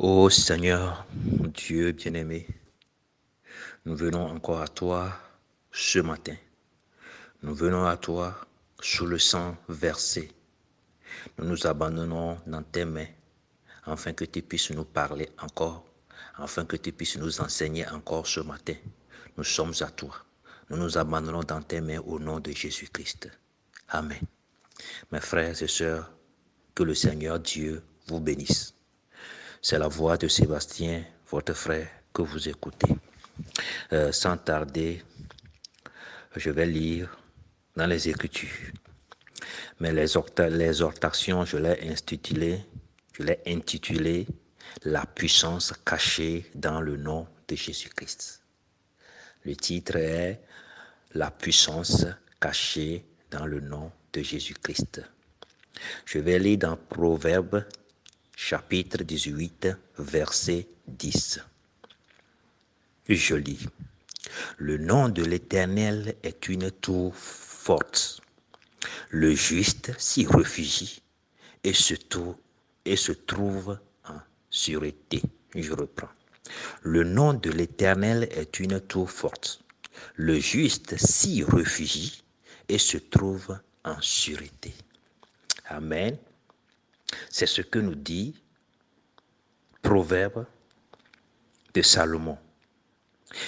Ô Seigneur, Dieu bien-aimé, nous venons encore à toi ce matin. Nous venons à toi sous le sang versé. Nous nous abandonnons dans tes mains afin que tu puisses nous parler encore, afin que tu puisses nous enseigner encore ce matin. Nous sommes à toi. Nous nous abandonnons dans tes mains au nom de Jésus-Christ. Amen. Mes frères et sœurs, que le Seigneur Dieu vous bénisse. C'est la voix de Sébastien, votre frère, que vous écoutez. Sans tarder, je vais lire dans les Écritures. Mais l'exhortation, je l'ai intitulé La puissance cachée dans le nom de Jésus-Christ. Le titre est La puissance cachée dans le nom de Jésus-Christ. Je vais lire dans Proverbes chapitre 18, verset 10. Je lis. Le nom de l'Éternel est une tour forte. Le juste s'y réfugie et se trouve en sûreté. Je reprends. Le nom de l'Éternel est une tour forte. Le juste s'y réfugie et se trouve en sûreté. Amen. C'est ce que nous dit Proverbe de Salomon.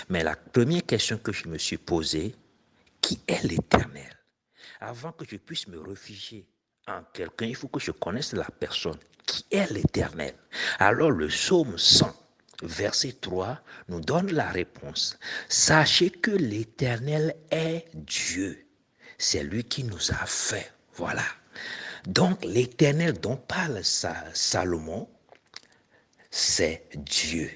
Mais la première question que je me suis posée, qui est l'Éternel? Avant que je puisse me réfugier en quelqu'un, il faut que je connaisse la personne. Qui est l'Éternel? Alors le psaume 100, verset 3, nous donne la réponse. Sachez que l'Éternel est Dieu. C'est lui qui nous a fait. Voilà. Donc l'Éternel dont parle Salomon, c'est Dieu.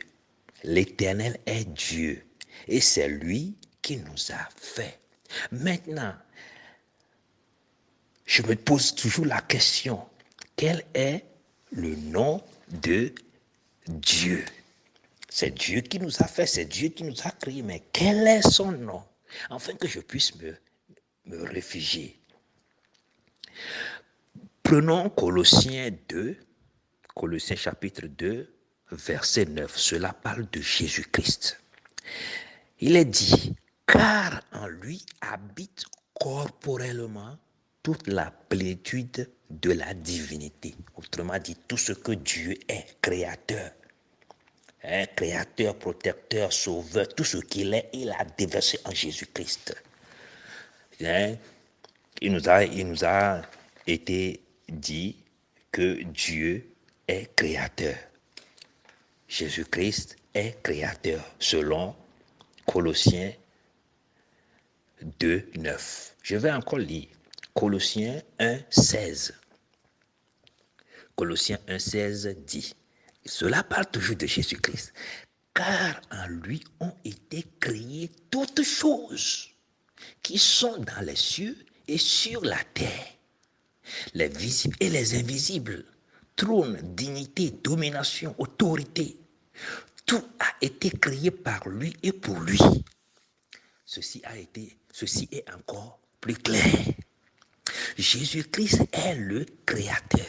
L'Éternel est Dieu. Et c'est lui qui nous a fait. Maintenant, je me pose toujours la question, quel est le nom de Dieu? C'est Dieu qui nous a fait, c'est Dieu qui nous a créés, mais quel est son nom? Afin que je puisse me réfugier. Prenons Colossiens chapitre 2, verset 9. Cela parle de Jésus-Christ. Il est dit, car en lui habite corporellement toute la plénitude de la divinité. Autrement dit, tout ce que Dieu est, créateur. Créateur, protecteur, sauveur, tout ce qu'il est, il a déversé en Jésus-Christ. Il nous a été dit que Dieu est créateur. Jésus-Christ est créateur, selon Colossiens 2, 9. Je vais encore lire. Colossiens 1, 16. Colossiens 1, 16 dit, cela parle toujours de Jésus-Christ, car en lui ont été créées toutes choses qui sont dans les cieux et sur la terre, les visibles et les invisibles, trône, dignité, domination, autorité. Tout a été créé par lui et pour lui. Ceci est encore plus clair. Jésus-Christ est le créateur.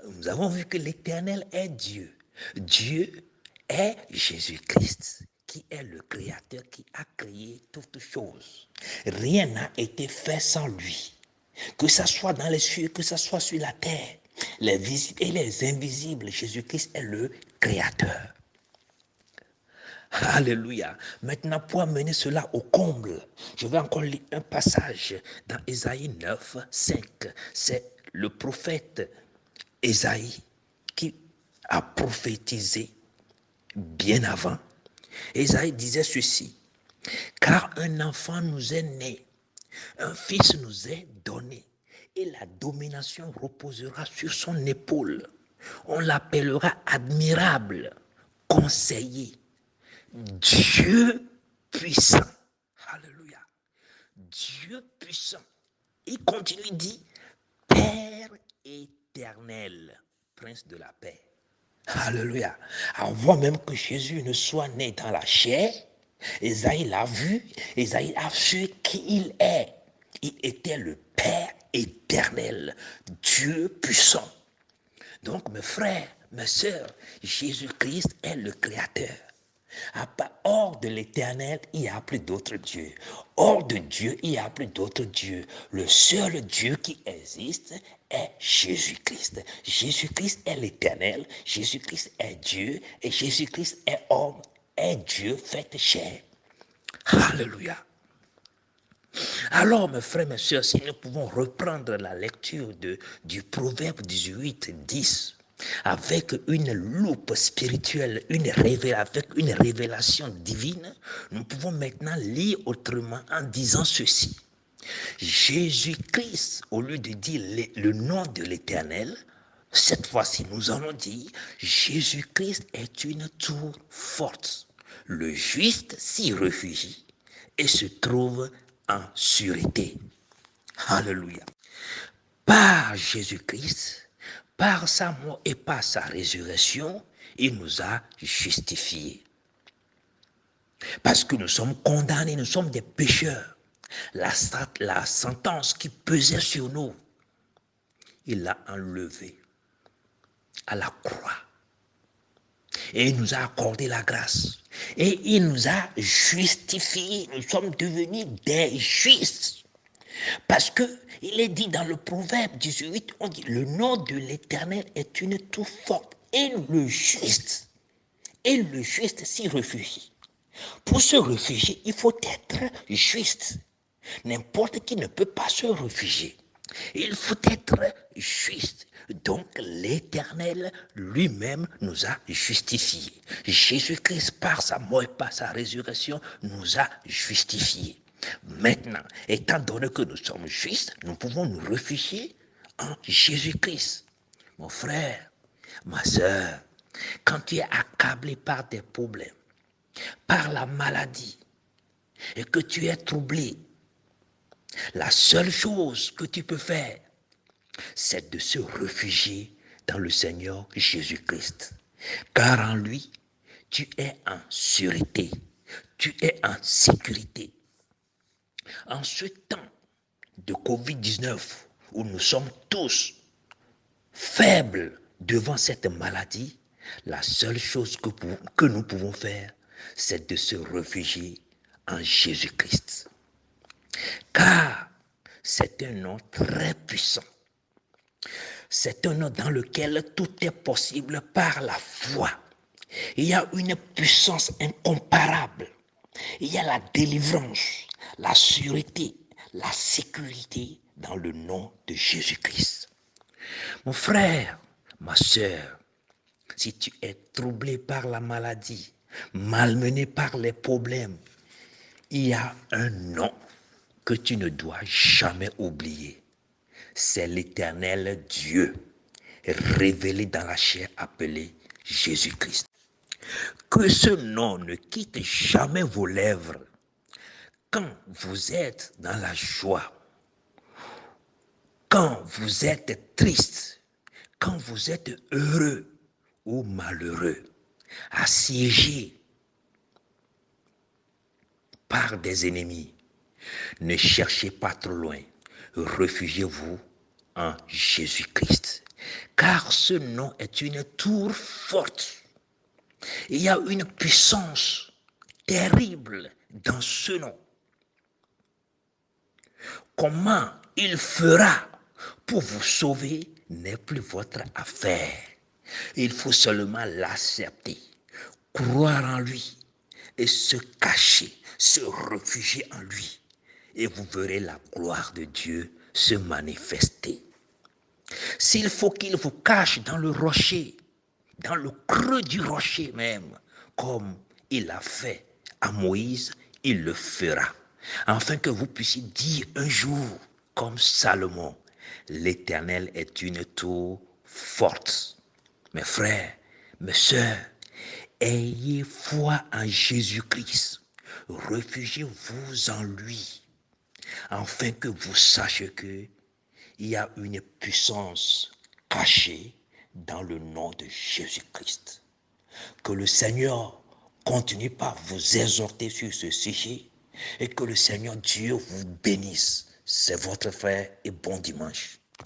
Nous avons vu que l'Éternel est Dieu. Dieu est Jésus-Christ, qui est le créateur, qui a créé toutes choses. Rien n'a été fait sans lui. Que ce soit dans les cieux, que ce soit sur la terre, les visibles et les invisibles, Jésus-Christ est le créateur. Alléluia. Maintenant, pour amener cela au comble, je vais encore lire un passage dans Ésaïe 9, 5. C'est le prophète Ésaïe qui a prophétisé bien avant. Ésaïe disait ceci, car un enfant nous est né, un fils nous est donné, et la domination reposera sur son épaule. On l'appellera admirable, conseiller, Dieu puissant. Alléluia. Dieu puissant. Il continue, il dit, Père éternel, Prince de la paix. Alléluia. Avant même que Jésus ne soit né dans la chair, Ésaïe l'a vu, Ésaïe a su qui il est. Il était le Père éternel, Dieu puissant. Donc, mes frères, ma sœur, Jésus-Christ est le Créateur. Hors de l'Éternel, il n'y a plus d'autre Dieu. Hors de Dieu, il n'y a plus d'autre Dieu. Le seul Dieu qui existe est Jésus-Christ. Jésus-Christ est l'Éternel, Jésus-Christ est Dieu et Jésus-Christ est homme, est Dieu fait chair. Alléluia. Alors, mes frères, mes sœurs, si nous pouvons reprendre la lecture du Proverbe 18, 10, avec une loupe spirituelle, avec une révélation divine, nous pouvons maintenant lire autrement en disant ceci. Jésus-Christ, au lieu de dire le nom de l'Éternel, cette fois-ci, nous allons dire Jésus-Christ est une tour forte. Le juste s'y réfugie et se trouve en sûreté. Alléluia. Par Jésus-Christ, par sa mort et par sa résurrection, il nous a justifiés. Parce que nous sommes condamnés, nous sommes des pécheurs. La sentence qui pesait sur nous, il l'a enlevée à la croix. Et il nous a accordé la grâce. Et il nous a justifiés. Nous sommes devenus des justes. Parce que il est dit dans le Proverbe 18, on dit le nom de l'Éternel est une tour forte. Et le juste s'y réfugie. Pour se réfugier, il faut être juste. N'importe qui ne peut pas se réfugier. Il faut être juste. Donc l'Éternel lui-même nous a justifiés. Jésus-Christ, par sa mort et par sa résurrection, nous a justifiés. Maintenant, étant donné que nous sommes justes, nous pouvons nous réfugier en Jésus-Christ. Mon frère, ma soeur, quand tu es accablé par des problèmes, par la maladie, et que tu es troublé, la seule chose que tu peux faire, c'est de se réfugier dans le Seigneur Jésus-Christ. Car en lui, tu es en sûreté, tu es en sécurité. En ce temps de Covid-19, où nous sommes tous faibles devant cette maladie, la seule chose que nous pouvons faire, c'est de se réfugier en Jésus-Christ. Car c'est un nom très puissant. C'est un nom dans lequel tout est possible par la foi. Il y a une puissance incomparable. Il y a la délivrance, la sûreté, la sécurité dans le nom de Jésus-Christ. Mon frère, ma soeur, si tu es troublé par la maladie, malmené par les problèmes, il y a un nom que tu ne dois jamais oublier. C'est l'Éternel Dieu, révélé dans la chair appelé Jésus-Christ. Que ce nom ne quitte jamais vos lèvres quand vous êtes dans la joie, quand vous êtes triste, quand vous êtes heureux ou malheureux, assiégé par des ennemis. Ne cherchez pas trop loin, réfugiez-vous en Jésus-Christ. Car ce nom est une tour forte. Il y a une puissance terrible dans ce nom. Comment il fera pour vous sauver n'est plus votre affaire. Il faut seulement l'accepter, croire en lui et se cacher, se réfugier en lui. Et vous verrez la gloire de Dieu se manifester. S'il faut qu'il vous cache dans le rocher, dans le creux du rocher même, comme il a fait à Moïse, il le fera. Afin que vous puissiez dire un jour, comme Salomon, l'Éternel est une tour forte. Mes frères, mes sœurs, ayez foi en Jésus-Christ. Réfugiez-vous en lui, afin que vous sachiez qu'il y a une puissance cachée dans le nom de Jésus-Christ. Que le Seigneur continue par vous exhorter sur ce sujet et que le Seigneur Dieu vous bénisse. C'est votre frère et bon dimanche.